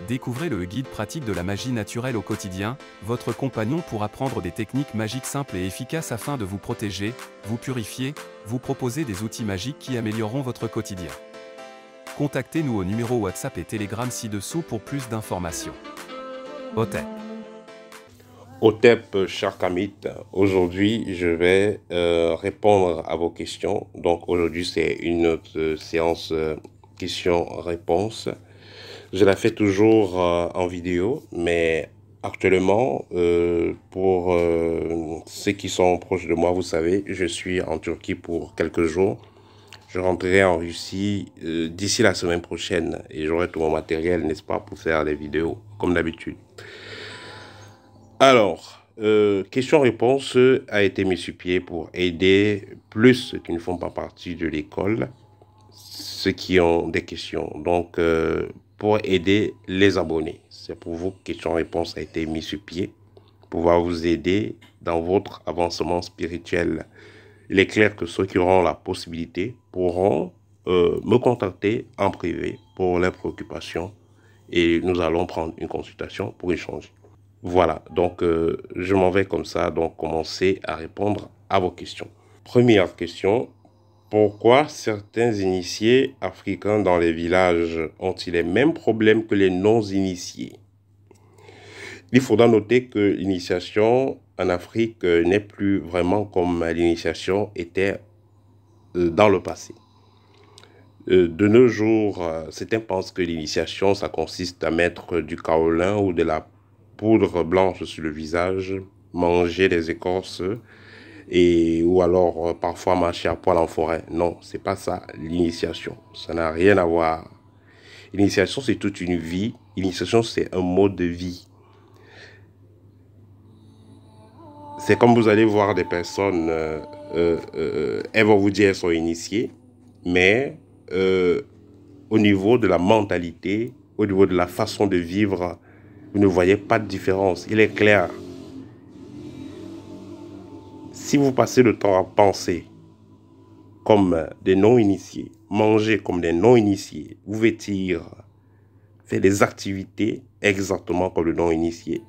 Découvrez le guide pratique de la magie naturelle au quotidien, votre compagnon pour apprendre des techniques magiques simples et efficaces afin de vous protéger, vous purifier, vous proposer des outils magiques qui amélioreront votre quotidien. Contactez-nous au numéro WhatsApp et Telegram ci-dessous pour plus d'informations. Hotep. Hotep, cher Kamit, aujourd'hui je vais répondre à vos questions. Donc aujourd'hui c'est une autre séance questions-réponses. Je la fais toujours en vidéo, mais actuellement, pour ceux qui sont proches de moi, vous savez, je suis en Turquie pour quelques jours. Je rentrerai en Russie d'ici la semaine prochaine et j'aurai tout mon matériel, n'est-ce pas, pour faire des vidéos, comme d'habitude. Alors, question-réponse a été mise sur pied pour aider plus ceux qui ne font pas partie de l'école, ceux qui ont des questions. Donc, pour aider les abonnés. C'est pour vous que question-réponse a été mise sur pied, pour pouvoir vous aider dans votre avancement spirituel. Il est clair que ceux qui auront la possibilité pourront me contacter en privé pour leurs préoccupations et nous allons prendre une consultation pour échanger. Voilà, donc je m'en vais comme ça, donc commencer à répondre à vos questions. Première question. Pourquoi certains initiés africains dans les villages ont-ils les mêmes problèmes que les non-initiés? Il faudra noter que l'initiation en Afrique n'est plus vraiment comme l'initiation était dans le passé. De nos jours, certains pensent que l'initiation, ça consiste à mettre du kaolin ou de la poudre blanche sur le visage, manger des écorces, ou alors parfois marcher à poil en forêt. Non, c'est pas ça l'initiation. Ça n'a rien à voir. L'initiation, c'est toute une vie. L'initiation, c'est un mode de vie. C'est comme vous allez voir des personnes, elles vont vous dire qu'elles sont initiées, mais au niveau de la mentalité, au niveau de la façon de vivre, vous ne voyez pas de différence. Il est clair. Si vous passez le temps à penser comme des non-initiés, manger comme des non-initiés, vous vêtir, faire des activités exactement comme le non-initié,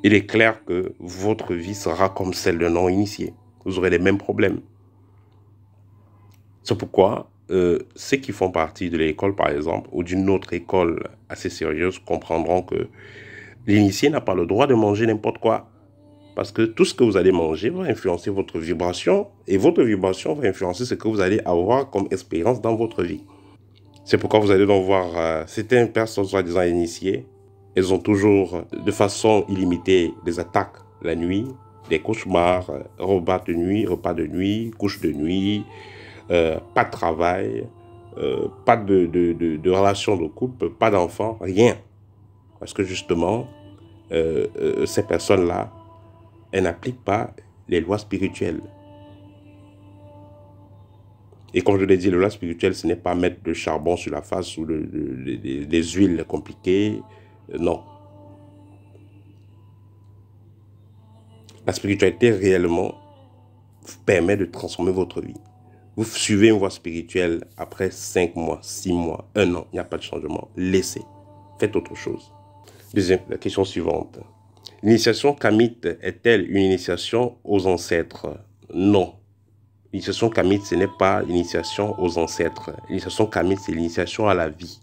il est clair que votre vie sera comme celle d'un non-initié. Vous aurez les mêmes problèmes. C'est pourquoi ceux qui font partie de l'école, par exemple, ou d'une autre école assez sérieuse, comprendront que l'initié n'a pas le droit de manger n'importe quoi. Parce que tout ce que vous allez manger va influencer votre vibration et votre vibration va influencer ce que vous allez avoir comme expérience dans votre vie. C'est pourquoi vous allez donc voir certaines personnes soi-disant initiées, elles ont toujours de façon illimitée des attaques la nuit, des cauchemars, repas de nuit, couches de nuit, pas de travail, pas de relation de couple, pas d'enfant, rien. Parce que justement, ces personnes-là, elles n'appliquent pas les lois spirituelles. Et comme je l'ai dit, les lois spirituelles, ce n'est pas mettre de charbon sur la face ou des huiles compliquées. Non. La spiritualité réellement vous permet de transformer votre vie. Vous suivez une voie spirituelle après 5 mois, 6 mois, 1 an, il n'y a pas de changement. Laissez. Faites autre chose. Deuxième, la question suivante. L'initiation kamite est-elle une initiation aux ancêtres? Non. L'initiation kamite, ce n'est pas l'initiation aux ancêtres. L'initiation kamite, c'est l'initiation à la vie.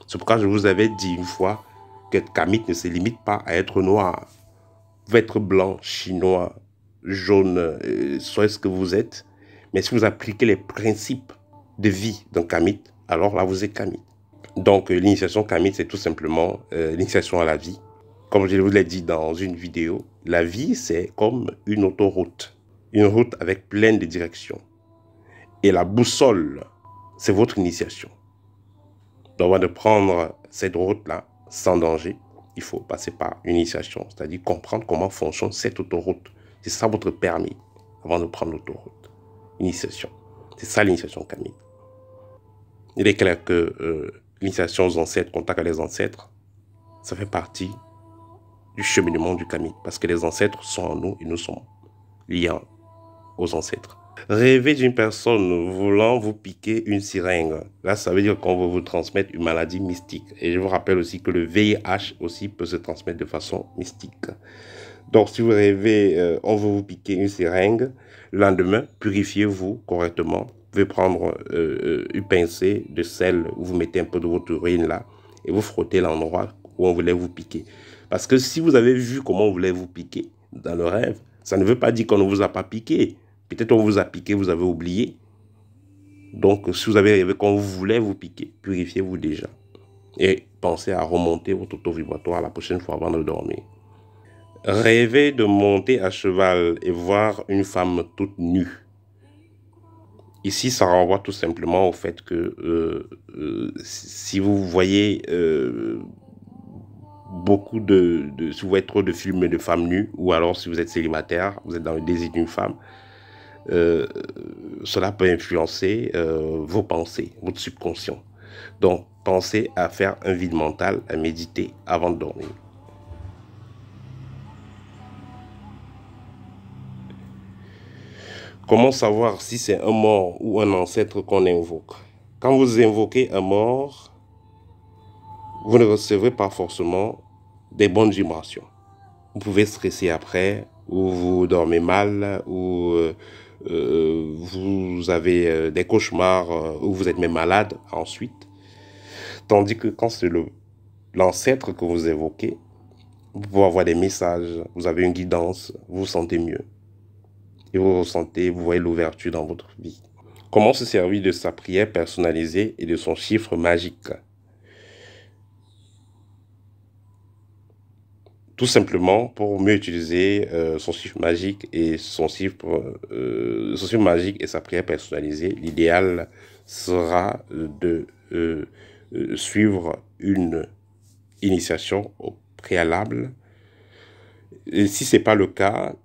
C'est pourquoi je vous avais dit une fois que kamite ne se limite pas à être noir. Vous pouvez être blanc, chinois, jaune, soit ce que vous êtes. Mais si vous appliquez les principes de vie d'un kamite, alors là, vous êtes kamite. Donc, l'initiation kamite, c'est tout simplement l'initiation à la vie. Comme je vous l'ai dit dans une vidéo, la vie, c'est comme une autoroute. Une route avec plein de directions. Et la boussole, c'est votre initiation. Donc, avant de prendre cette route-là, sans danger, il faut passer par une initiation. C'est-à-dire comprendre comment fonctionne cette autoroute. C'est ça votre permis, avant de prendre l'autoroute. Initiation. C'est ça l'initiation kamite. Il est clair que l'initiation aux ancêtres, contact avec les ancêtres, ça fait partie du cheminement du kamite. Parce que les ancêtres sont en nous et nous sommes liés aux ancêtres. Rêver d'une personne voulant vous piquer une seringue. Là, ça veut dire qu'on veut vous transmettre une maladie mystique. Et je vous rappelle aussi que le VIH aussi peut se transmettre de façon mystique. Donc, si vous rêvez, on veut vous piquer une seringue, le lendemain, purifiez-vous correctement. Vous pouvez prendre une pincée de sel, vous mettez un peu de votre urine là, et vous frottez l'endroit où on voulait vous piquer. Parce que si vous avez vu comment on voulait vous piquer dans le rêve, ça ne veut pas dire qu'on ne vous a pas piqué. Peut-être on vous a piqué, vous avez oublié. Donc, si vous avez rêvé qu'on voulait vous piquer, purifiez-vous déjà. Et pensez à remonter votre taux vibratoire la prochaine fois avant de dormir. Rêver de monter à cheval et voir une femme toute nue. Ici, ça renvoie tout simplement au fait que si vous voyez si vous voyez trop de films de femmes nues, ou alors si vous êtes célibataire, vous êtes dans le désir d'une femme, cela peut influencer vos pensées, votre subconscient. Donc, pensez à faire un vide mental, à méditer avant de dormir. Comment savoir si c'est un mort ou un ancêtre qu'on invoque? Quand vous invoquez un mort, vous ne recevrez pas forcément des bonnes vibrations. Vous pouvez stresser après, ou vous dormez mal, ou vous avez des cauchemars, ou vous êtes même malade ensuite. Tandis que quand c'est l'ancêtre que vous évoquez, vous pouvez avoir des messages, vous avez une guidance, vous vous sentez mieux. Et vous ressentez, vous voyez l'ouverture dans votre vie. Comment se servir de sa prière personnalisée et de son chiffre magique? Tout simplement pour mieux utiliser son chiffre magique et son chiffre magique et sa prière personnalisée, l'idéal sera de suivre une initiation au préalable. Et si ce n'est pas le cas,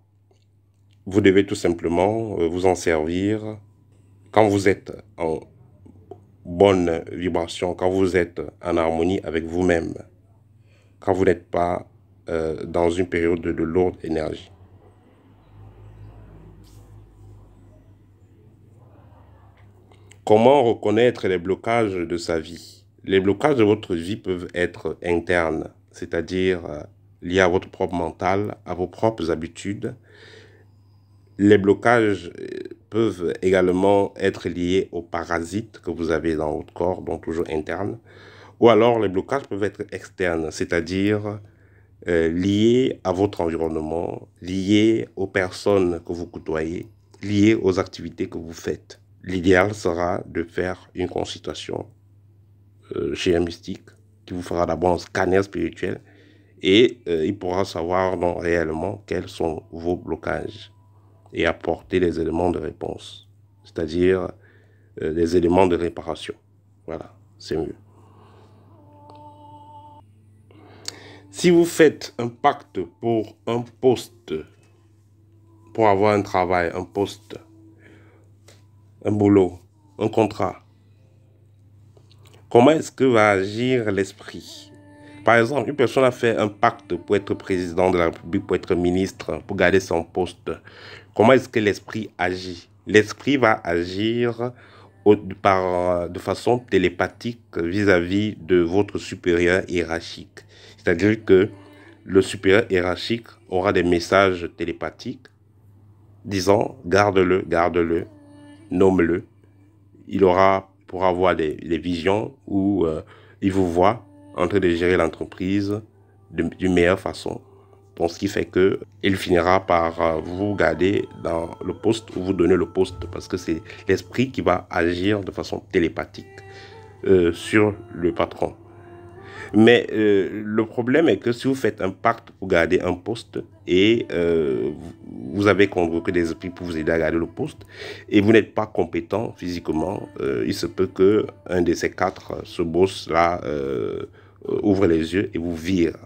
vous devez tout simplement vous en servir quand vous êtes en bonne vibration, quand vous êtes en harmonie avec vous-même, quand vous n'êtes pas dans une période de lourde énergie. Comment reconnaître les blocages de sa vie? Les blocages de votre vie peuvent être internes, c'est-à-dire liés à votre propre mental, à vos propres habitudes. Les blocages peuvent également être liés aux parasites que vous avez dans votre corps, donc toujours internes. Ou alors les blocages peuvent être externes, c'est-à-dire liés à votre environnement, liés aux personnes que vous côtoyez, liés aux activités que vous faites. L'idéal sera de faire une consultation chez un mystique qui vous fera d'abord un scanner spirituel et il pourra savoir donc, réellement quels sont vos blocages et apporter des éléments de réponse, c'est-à-dire des éléments de réparation. Voilà, c'est mieux. Si vous faites un pacte pour un poste, pour avoir un travail, un poste, un boulot, un contrat, comment est-ce que va agir l'esprit? Par exemple, une personne a fait un pacte pour être président de la République, pour être ministre, pour garder son poste. Comment est-ce que l'esprit agit? L'esprit va agir de façon télépathique vis-à-vis de votre supérieur hiérarchique. C'est-à-dire que le supérieur hiérarchique aura des messages télépathiques disant « garde-le, garde-le, nomme-le ». Il pourra avoir des visions où il vous voit en train de gérer l'entreprise d'une meilleure façon. Donc, ce qui fait qu'il finira par vous garder dans le poste ou vous donner le poste parce que c'est l'esprit qui va agir de façon télépathique sur le patron. Mais le problème est que si vous faites un pacte pour garder un poste et vous avez convoqué des esprits pour vous aider à garder le poste et vous n'êtes pas compétent physiquement, il se peut qu'un de ces quatre, ce boss-là, ouvre les yeux et vous vire.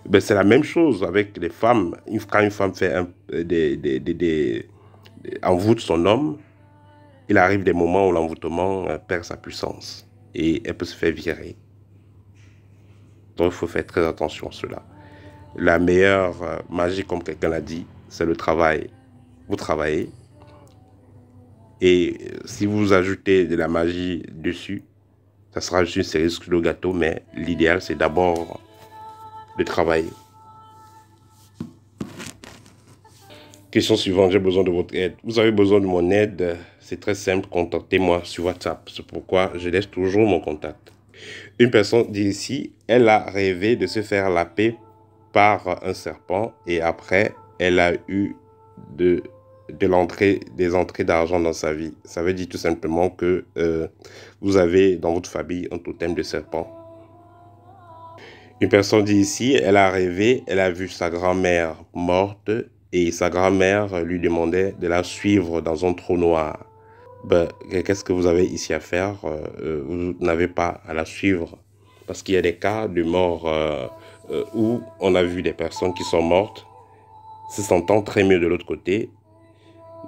Ben, c'est la même chose avec les femmes. Quand une femme fait envoûte son homme, il arrive des moments où l'envoûtement perd sa puissance et elle peut se faire virer. Donc, il faut faire très attention à cela. La meilleure magie, comme quelqu'un l'a dit, c'est le travail. Vous travaillez, Et si vous ajoutez de la magie dessus, ça sera juste une cerise sur le gâteau, mais l'idéal, c'est d'abord de travailler. Question suivante, j'ai besoin de votre aide. Vous avez besoin de mon aide, c'est très simple, contactez-moi sur WhatsApp. C'est pourquoi je laisse toujours mon contact. Une personne dit ici, elle a rêvé de se faire laper par un serpent et après, elle a eu des entrées d'argent dans sa vie. Ça veut dire tout simplement que vous avez dans votre famille un totem de serpent. Une personne dit ici, elle a rêvé, elle a vu sa grand-mère morte et sa grand-mère lui demandait de la suivre dans un trou noir. Ben, qu'est-ce que vous avez ici à faire? Vous n'avez pas à la suivre. Parce qu'il y a des cas de mort où on a vu des personnes qui sont mortes, se sentant très mieux de l'autre côté,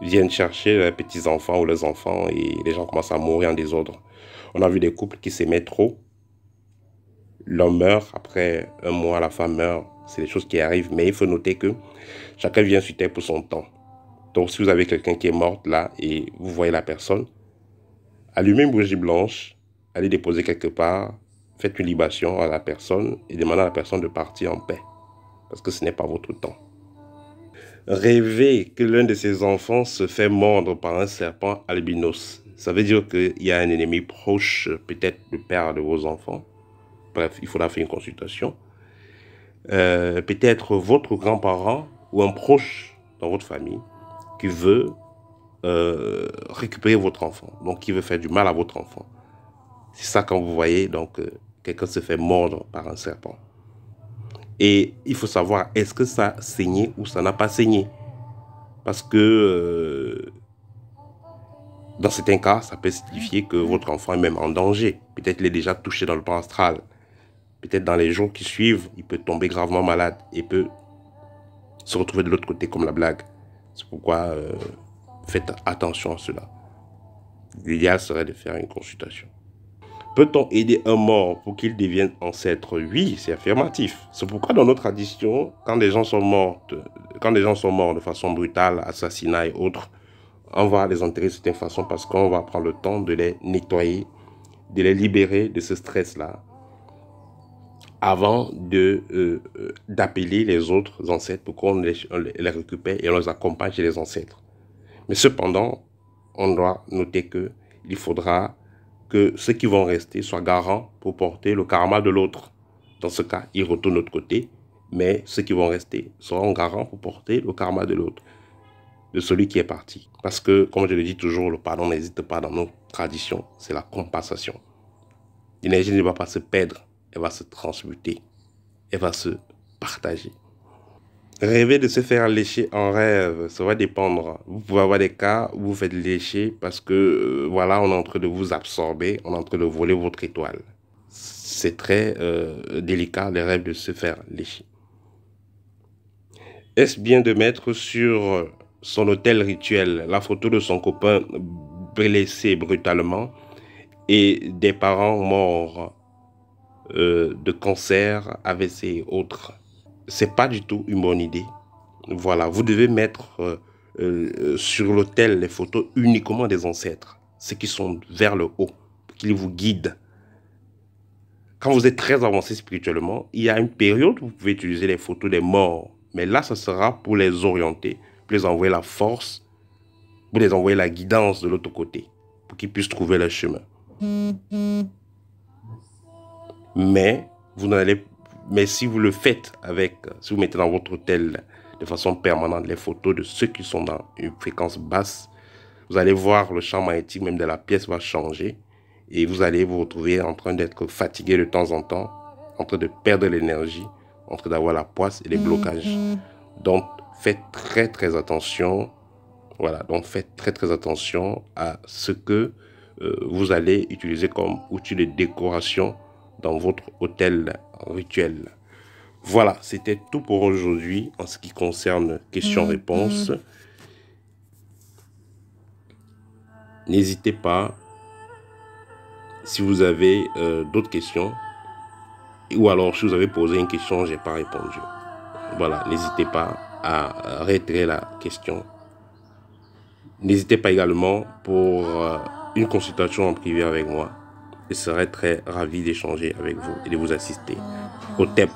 viennent chercher les petits-enfants ou les enfants et les gens commencent à mourir en désordre. On a vu des couples qui s'aimaient trop. L'homme meurt, après un mois, la femme meurt. C'est des choses qui arrivent, mais il faut noter que chacun vient sur terre pour son temps. Donc, si vous avez quelqu'un qui est mort là et vous voyez la personne, allumez une bougie blanche, allez déposer quelque part, faites une libation à la personne et demandez à la personne de partir en paix. Parce que ce n'est pas votre temps. Rêver que l'un de ses enfants se fait mordre par un serpent albinos. Ça veut dire qu'il y a un ennemi proche, peut-être le père de vos enfants. Bref, il faudra faire une consultation. Peut-être votre grand-parent ou un proche dans votre famille qui veut récupérer votre enfant. Donc, qui veut faire du mal à votre enfant. C'est ça quand vous voyez, donc, quelqu'un se fait mordre par un serpent. Et il faut savoir, est-ce que ça a saigné ou ça n'a pas saigné? Parce que dans certains cas, ça peut signifier que votre enfant est même en danger. Peut-être qu'il est déjà touché dans le plan astral. Peut-être dans les jours qui suivent, il peut tomber gravement malade et peut se retrouver de l'autre côté comme la blague. C'est pourquoi faites attention à cela. L'idéal serait de faire une consultation. Peut-on aider un mort pour qu'il devienne ancêtre? Oui, c'est affirmatif. C'est pourquoi dans nos traditions, quand des gens sont morts de façon brutale, assassinat et autres, on va les enterrer de cette façon parce qu'on va prendre le temps de les nettoyer, de les libérer de ce stress-là, avant d'appeler les autres ancêtres pour qu'on les récupère et on les accompagne chez les ancêtres. Mais cependant, on doit noter qu'il faudra que ceux qui vont rester soient garants pour porter le karma de l'autre. Dans ce cas, ils retournent de l'autre côté, mais ceux qui vont rester seront garants pour porter le karma de l'autre, de celui qui est parti. Parce que, comme je le dis toujours, le pardon n'hésite pas dans nos traditions, c'est la compensation. L'énergie ne va pas se perdre, elle va se transmuter, elle va se partager. Rêver de se faire lécher en rêve, ça va dépendre. Vous pouvez avoir des cas où vous faites lécher parce que, voilà, on est en train de vous absorber, on est en train de voler votre étoile. C'est très délicat, les rêves de se faire lécher. Est-ce bien de mettre sur son autel rituel la photo de son copain blessé brutalement et des parents morts de cancer, AVC et autres? C'est pas du tout une bonne idée. Voilà, vous devez mettre sur l'autel les photos uniquement des ancêtres, ceux qui sont vers le haut, pour qu'ils vous guident. Quand vous êtes très avancé spirituellement, il y a une période où vous pouvez utiliser les photos des morts. Mais là, ce sera pour les orienter, pour les envoyer la force, pour les envoyer la guidance de l'autre côté, pour qu'ils puissent trouver leur chemin. Mais si vous le faites si vous mettez dans votre hôtel de façon permanente les photos de ceux qui sont dans une fréquence basse, vous allez voir le champ magnétique même de la pièce va changer et vous allez vous retrouver en train d'être fatigué de temps en temps, en train de perdre l'énergie, en train d'avoir la poisse et les blocages. Donc, faites très très attention. Voilà, donc faites très très attention à ce que vous allez utiliser comme outil de décoration dans votre hôtel rituel. Voilà, c'était tout pour aujourd'hui en ce qui concerne questions-réponses. N'hésitez pas, si vous avez d'autres questions, ou alors si vous avez posé une question, je n'ai pas répondu. Voilà, n'hésitez pas à réitérer la question. N'hésitez pas également pour une consultation en privé avec moi. Je serai très ravi d'échanger avec vous et de vous assister. Au TEP,